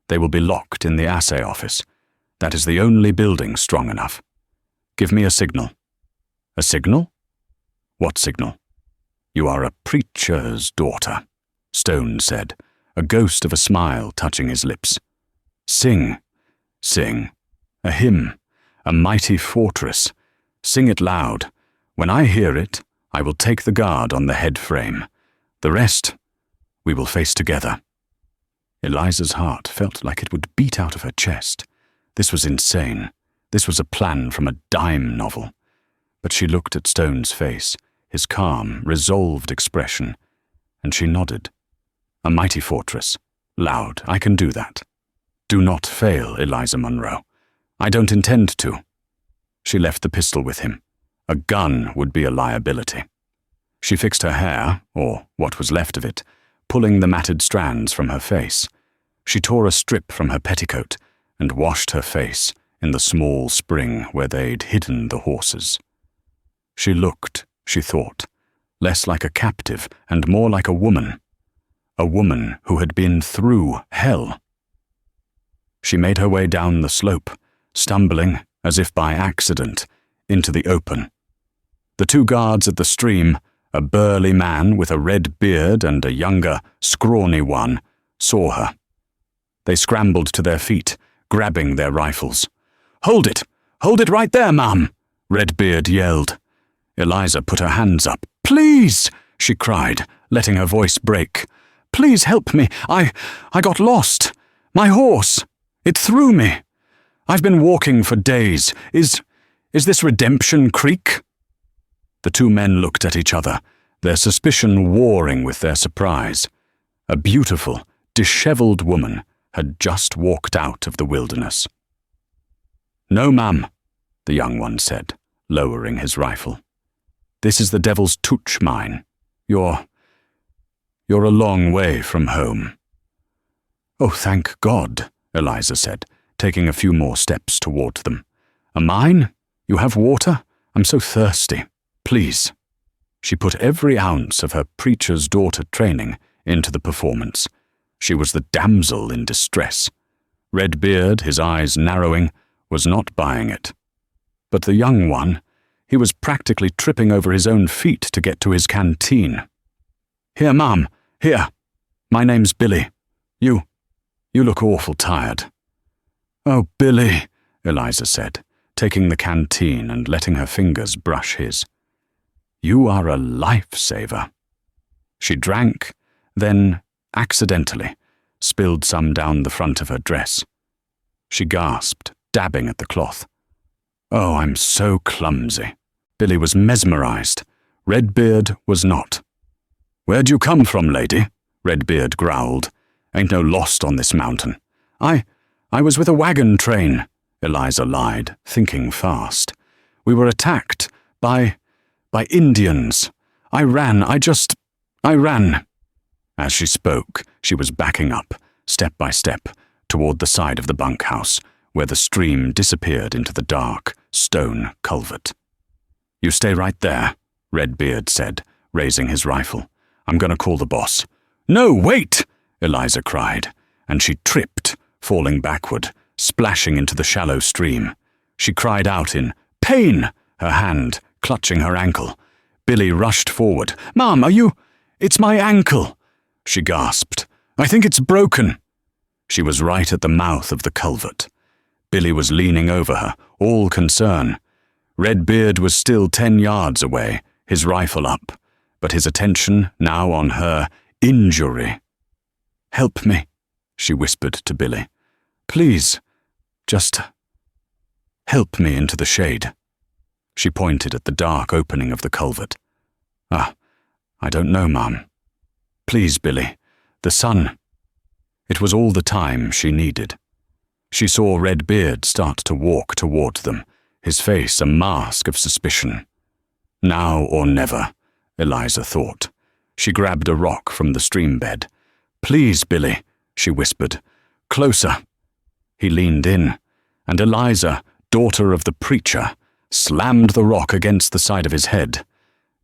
They will be locked in the assay office. That is the only building strong enough. Give me a signal." "A signal? What signal?" "You are a preacher's daughter," Stone said, a ghost of a smile touching his lips. "Sing. Sing. A hymn. A mighty fortress. Sing it loud. When I hear it, I will take the guard on the head frame. The rest, we will face together." Eliza's heart felt like it would beat out of her chest. This was insane. This was a plan from a dime novel. But she looked at Stone's face, his calm, resolved expression, and she nodded. "A mighty fortress. Loud. I can do that. Do not fail, Eliza Munro. I don't intend to." She left the pistol with him. A gun would be a liability. She fixed her hair, or what was left of it, pulling the matted strands from her face. She tore a strip from her petticoat and washed her face in the small spring where they'd hidden the horses. She looked, she thought, less like a captive and more like a woman who had been through hell. She made her way down the slope, stumbling, as if by accident, into the open. The 2 guards at the stream, a burly man with a red beard and a younger, scrawny one, saw her. They scrambled to their feet, grabbing their rifles. "Hold it! Hold it right there, ma'am!" Redbeard yelled. Eliza put her hands up. "Please!" she cried, letting her voice break. "Please help me. I got lost. My horse. It threw me. I've been walking for days. Is this Redemption Creek?" The 2 men looked at each other, their suspicion warring with their surprise. A beautiful, disheveled woman had just walked out of the wilderness. "No, ma'am," the young one said, lowering his rifle. "This is the Devil's Touch mine. You're a long way from home." "Oh, thank God," Eliza said, taking a few more steps toward them. "A mine? You have water? I'm so thirsty. Please." She put every ounce of her preacher's daughter training into the performance. She was the damsel in distress. Redbeard, his eyes narrowing, was not buying it. But the young one, he was practically tripping over his own feet to get to his canteen. "Here, Mum, here. My name's Billy. You look awful tired." "Oh, Billy," Eliza said, taking the canteen and letting her fingers brush his. "You are a lifesaver." She drank, then, accidentally, spilled some down the front of her dress. She gasped, dabbing at the cloth. "Oh, I'm so clumsy." Billy was mesmerized. Redbeard was not. "Where'd you come from, lady?" Redbeard growled. "Ain't no lost on this mountain." I was with a wagon train," Eliza lied, thinking fast. "We were attacked by Indians. I ran. As she spoke, she was backing up, step by step, toward the side of the bunkhouse, where the stream disappeared into the dark, stone culvert. "You stay right there," Redbeard said, raising his rifle. "I'm going to call the boss." "No, wait!" Eliza cried, and she tripped, falling backward, splashing into the shallow stream. She cried out in pain, her hand clutching her ankle. Billy rushed forward. "Mom, are you—" "It's my ankle," she gasped. "I think it's broken." She was right at the mouth of the culvert. Billy was leaning over her, all concern. Redbeard was still 10 yards away, his rifle up, but his attention now on her injury. "Help me," she whispered to Billy. "Please, just help me into the shade." She pointed at the dark opening of the culvert. I don't know, Mum. Please, Billy, the sun." It was all the time she needed. She saw Redbeard start to walk toward them, his face a mask of suspicion. Now or never, Eliza thought. She grabbed a rock from the stream bed. "Please, Billy," she whispered. "Closer." He leaned in, and Eliza, daughter of the preacher, slammed the rock against the side of his head.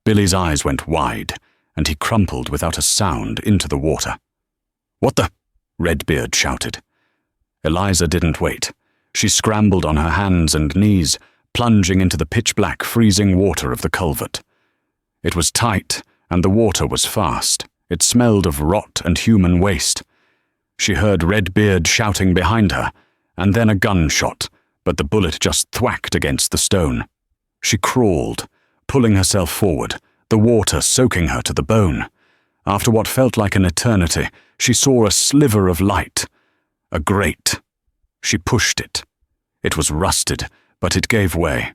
Billy's eyes went wide, and he crumpled without a sound into the water. "What the—" Redbeard shouted. Eliza didn't wait. She scrambled on her hands and knees, plunging into the pitch-black, freezing water of the culvert. It was tight, and the water was fast. It smelled of rot and human waste. She heard Redbeard shouting behind her, and then a gunshot, but the bullet just thwacked against the stone. She crawled, pulling herself forward, the water soaking her to the bone. After what felt like an eternity, she saw a sliver of light. A grate. She pushed it. It was rusted, but it gave way.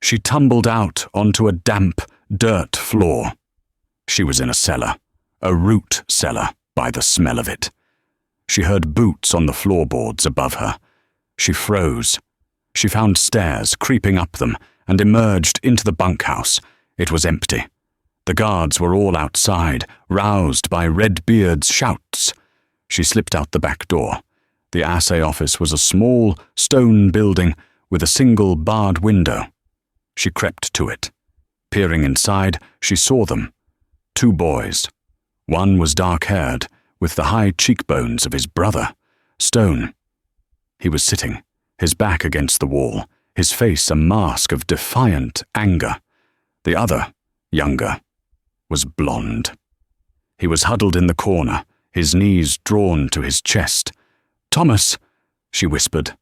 She tumbled out onto a damp, dirt floor. She was in a cellar, a root cellar, by the smell of it. She heard boots on the floorboards above her. She froze. She found stairs, creeping up them, and emerged into the bunkhouse. It was empty. The guards were all outside, roused by Redbeard's shouts. She slipped out the back door. The assay office was a small, stone building with a single barred window. She crept to it. Peering inside, she saw them. 2 boys. One was dark-haired, with the high cheekbones of his brother, Stone. He was sitting, his back against the wall, his face a mask of defiant anger. The other, younger, was blonde. He was huddled in the corner, his knees drawn to his chest. "Thomas," she whispered.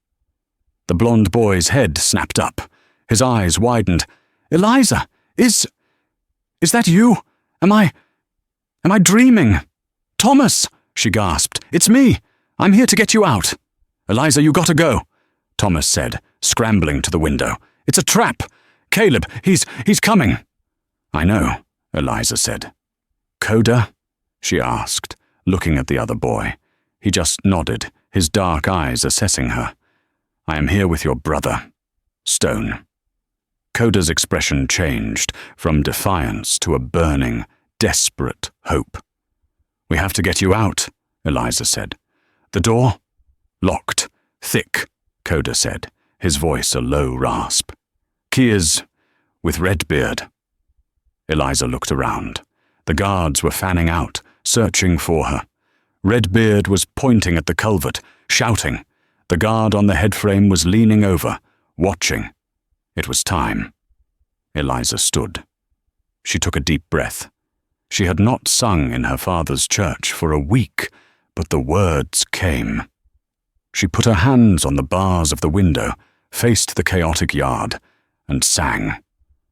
The blonde boy's head snapped up. His eyes widened. "Eliza, is that you? Am I dreaming?" "Thomas," she gasped. "It's me. I'm here to get you out." "Eliza, you gotta go," Thomas said, scrambling to the window. "It's a trap. Caleb, he's coming." "I know," Eliza said. "Coda?" she asked, looking at the other boy. He just nodded, his dark eyes assessing her. "I am here with your brother, Stone." Coda's expression changed from defiance to a burning, desperate hope. "We have to get you out," Eliza said. "The door?" "Locked. Thick," Coda said, his voice a low rasp. "Key is with Redbeard." Eliza looked around. The guards were fanning out, searching for her. Redbeard was pointing at the culvert, shouting. The guard on the headframe was leaning over, watching. It was time. Eliza stood. She took a deep breath. She had not sung in her father's church for a week, but the words came. She put her hands on the bars of the window, faced the chaotic yard, and sang.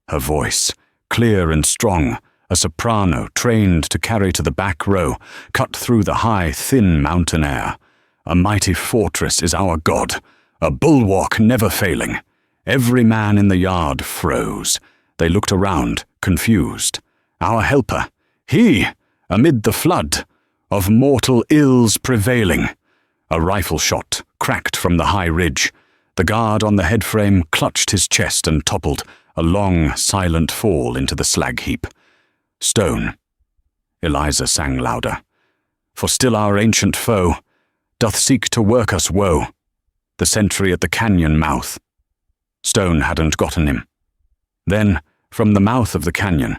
Her voice, clear and strong, a soprano trained to carry to the back row, cut through the high, thin mountain air. "A mighty fortress is our God, a bulwark never failing." Every man in the yard froze. They looked around, confused. Our helper, he, amid the flood, of mortal ills prevailing. A rifle shot cracked from the high ridge. The guard on the headframe clutched his chest and toppled, a long, silent fall into the slag heap. "Stone," Eliza sang louder. "For still our ancient foe, doth seek to work us woe. The sentry at the canyon mouth. Stone hadn't gotten him. Then, from the mouth of the canyon,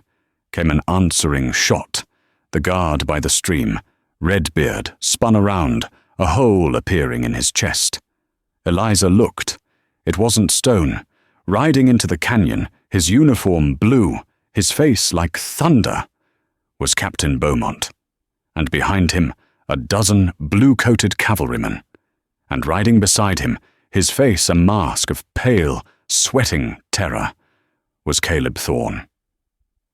came an answering shot. The guard by the stream, Redbeard, spun around, a hole appearing in his chest. Eliza looked. It wasn't Stone. Riding into the canyon, his uniform blue, his face like thunder, was Captain Beaumont. And behind him, a dozen blue-coated cavalrymen. And riding beside him, his face a mask of pale, sweating terror, was Caleb Thorne.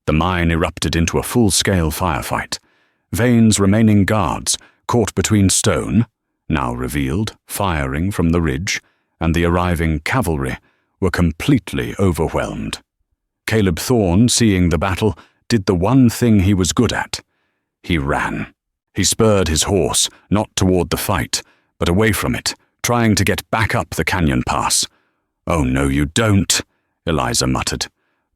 The mine erupted into a full-scale firefight. Vane's remaining guards, caught between Stone, now revealed, firing from the ridge, and the arriving cavalry, were completely overwhelmed. Caleb Thorne, seeing the battle, did the one thing he was good at. He ran. He spurred his horse, not toward the fight, but away from it, trying to get back up the canyon pass. "Oh, no, you don't," Eliza muttered.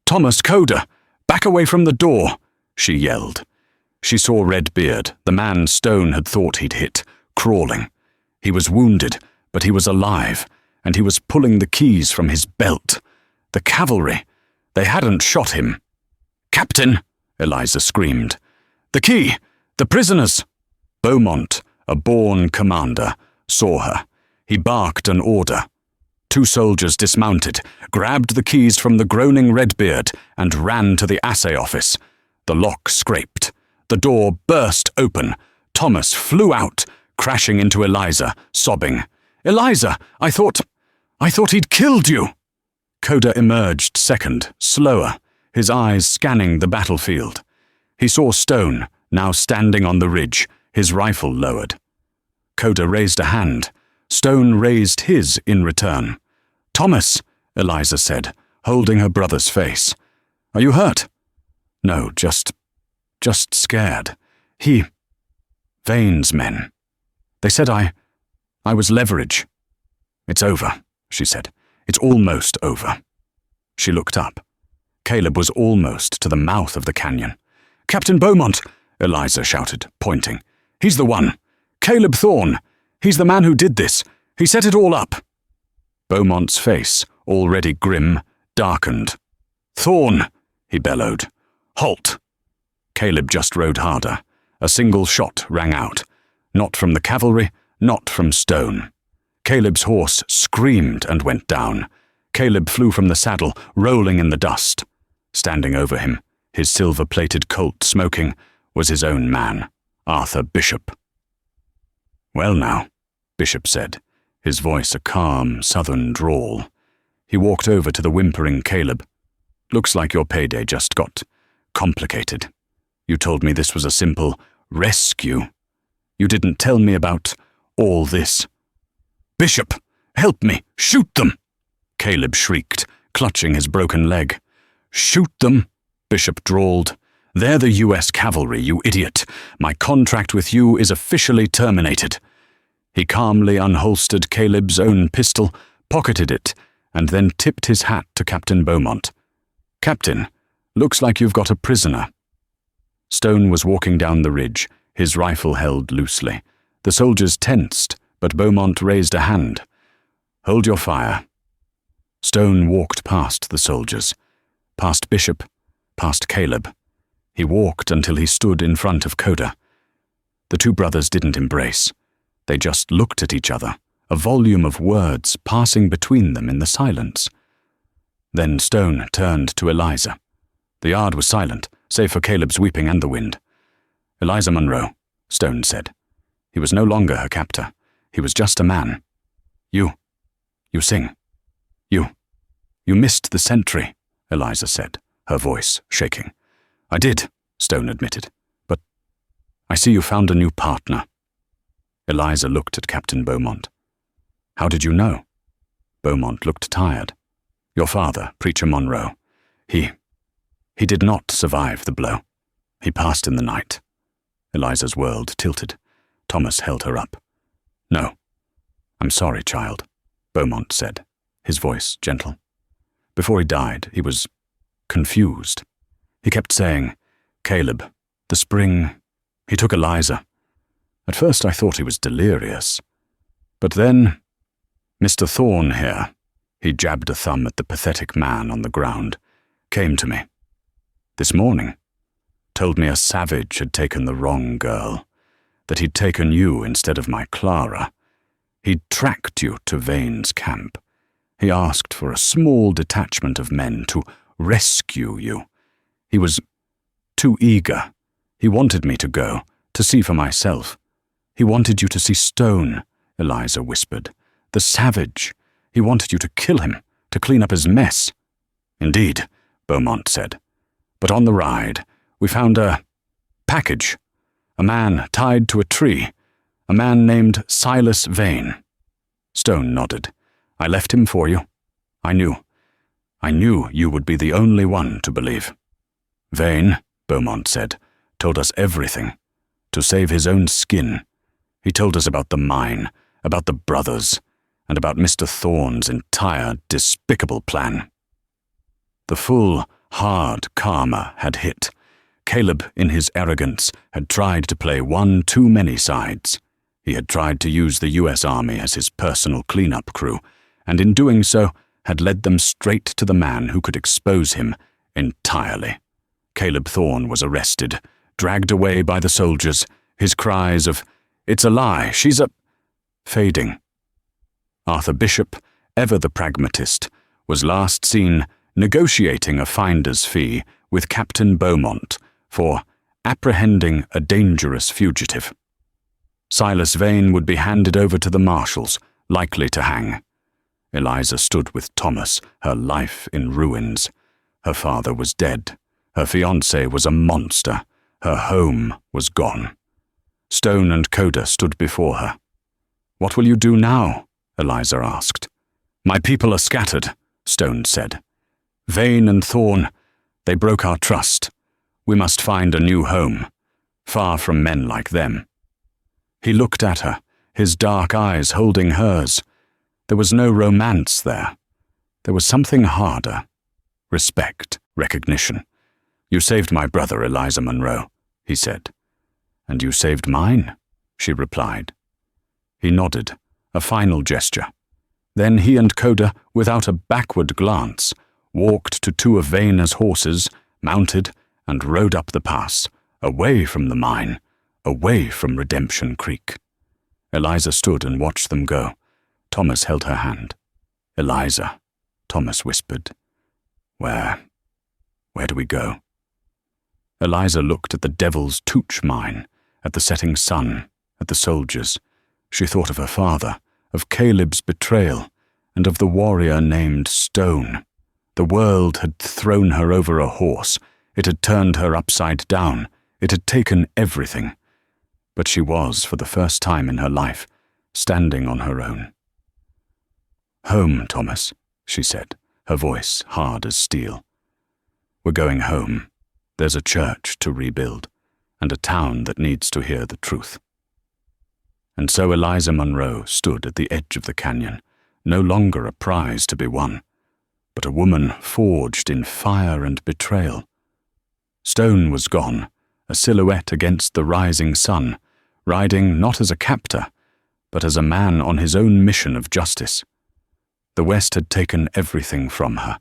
"Thomas, Coda, back away from the door," she yelled. She saw Redbeard, the man Stone had thought he'd hit, crawling. He was wounded, but he was alive, and he was pulling the keys from his belt. The cavalry! They hadn't shot him. "Captain!" Eliza screamed. "The key! The prisoners!" Beaumont, a born commander, saw her. He barked an order. 2 soldiers dismounted, grabbed the keys from the groaning Redbeard, and ran to the assay office. The lock scraped. The door burst open. Thomas flew out, crashing into Eliza, sobbing. "Eliza, I thought he'd killed you." Coda emerged second, slower, his eyes scanning the battlefield. He saw Stone, now standing on the ridge, his rifle lowered. Coda raised a hand. Stone raised his in return. "Thomas," Eliza said, holding her brother's face. "Are you hurt?" "No, just scared. Vane's men. They said I was leverage." "It's over," she said. "It's almost over." She looked up. Caleb was almost to the mouth of the canyon. "Captain Beaumont!" Eliza shouted, pointing. "He's the one. Caleb Thorne. He's the man who did this. He set it all up." Beaumont's face, already grim, darkened. "Thorne!" he bellowed. "Halt!" Caleb just rode harder. A single shot rang out. Not from the cavalry, not from Stone. Caleb's horse screamed and went down. Caleb flew from the saddle, rolling in the dust. Standing over him, his silver-plated colt smoking, was his own man, Arthur Bishop. "Well now," Bishop said, his voice a calm, southern drawl. He walked over to the whimpering Caleb. "Looks like your payday just got complicated. You told me this was a simple rescue. You didn't tell me about all this." "Bishop, help me! Shoot them!" Caleb shrieked, clutching his broken leg. "Shoot them," Bishop drawled. "They're the U.S. cavalry, you idiot. My contract with you is officially terminated." He calmly unholstered Caleb's own pistol, pocketed it, and then tipped his hat to Captain Beaumont. "Captain, looks like you've got a prisoner." Stone was walking down the ridge, his rifle held loosely. The soldiers tensed, but Beaumont raised a hand. "Hold your fire." Stone walked past the soldiers, past Bishop, past Caleb. He walked until he stood in front of Coda. The 2 brothers didn't embrace. They just looked at each other, a volume of words passing between them in the silence. Then Stone turned to Eliza. The yard was silent, save for Caleb's weeping and the wind. "Eliza Munro," Stone said. He was no longer her captor. He was just a man. You sing. You missed the sentry," Eliza said, her voice shaking. "I did," Stone admitted, "but I see you found a new partner." Eliza looked at Captain Beaumont. "How did you know?" Beaumont looked tired. "Your father, Preacher Monroe. He did not survive the blow. He passed in the night." Eliza's world tilted. Thomas held her up. "No. I'm sorry, child," Beaumont said, his voice gentle. "Before he died, he was confused. He kept saying, 'Caleb, the spring.' He took Eliza. At first I thought he was delirious. But then, Mr. Thorne here, he jabbed a thumb at the pathetic man on the ground, came to me. This morning, told me a savage had taken the wrong girl, that he'd taken you instead of my Clara. He'd tracked you to Vane's camp. He asked for a small detachment of men to rescue you. He was too eager. He wanted me to go, to see for myself. He wanted you to see Stone, Eliza whispered. The savage. He wanted you to kill him, to clean up his mess. Indeed, Beaumont said. But on the ride, we found a package. A man tied to a tree. A man named Silas Vane. Stone nodded. I left him for you. I knew you would be the only one to believe. Vane, Beaumont said, told us everything. To save his own skin. He told us about the mine, about the brothers, and about Mr. Thorne's entire despicable plan. The full, hard karma had hit. Caleb, in his arrogance, had tried to play one too many sides. He had tried to use the U.S. Army as his personal cleanup crew, and in doing so had led them straight to the man who could expose him entirely. Caleb Thorne was arrested, dragged away by the soldiers, his cries of, "It's a lie, she's a..." fading. Arthur Bishop, ever the pragmatist, was last seen negotiating a finder's fee with Captain Beaumont for apprehending a dangerous fugitive. Silas Vane would be handed over to the marshals, likely to hang. Eliza stood with Thomas, her life in ruins. Her father was dead. Her fiancé was a monster. Her home was gone. Stone and Coda stood before her. What will you do now? Eliza asked. My people are scattered, Stone said. Vane and Thorne, they broke our trust. We must find a new home, far from men like them. He looked at her, his dark eyes holding hers. There was no romance there. There was something harder. Respect, recognition. You saved my brother, Eliza Munro, he said. And you saved mine, she replied. He nodded, a final gesture. Then he and Coda, without a backward glance, walked to two of Vane's horses, mounted, and rode up the pass, away from the mine, away from Redemption Creek. Eliza stood and watched them go. Thomas held her hand. Eliza, Thomas whispered. Where do we go? Eliza looked at the Devil's Touch mine, at the setting sun, at the soldiers. She thought of her father, of Caleb's betrayal, and of the warrior named Stone. The world had thrown her over a horse. It had turned her upside down. It had taken everything. But she was, for the first time in her life, standing on her own. Home, Thomas, she said, her voice hard as steel. We're going home. There's a church to rebuild, and a town that needs to hear the truth. And so Eliza Munro stood at the edge of the canyon, no longer a prize to be won, but a woman forged in fire and betrayal. Stone was gone, a silhouette against the rising sun, riding not as a captor, but as a man on his own mission of justice. The West had taken everything from her,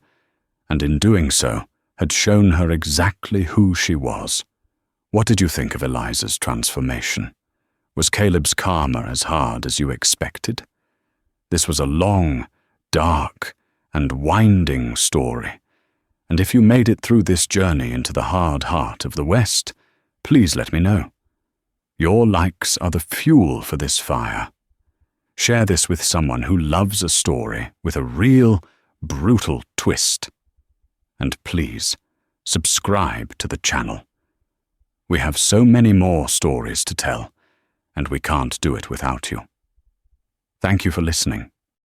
and in doing so, had shown her exactly who she was. What did you think of Eliza's transformation? Was Caleb's karma as hard as you expected? This was a long, dark, and winding story, and if you made it through this journey into the hard heart of the West, please let me know. Your likes are the fuel for this fire. Share this with someone who loves a story with a real, brutal twist. And please, subscribe to the channel. We have so many more stories to tell, and we can't do it without you. Thank you for listening.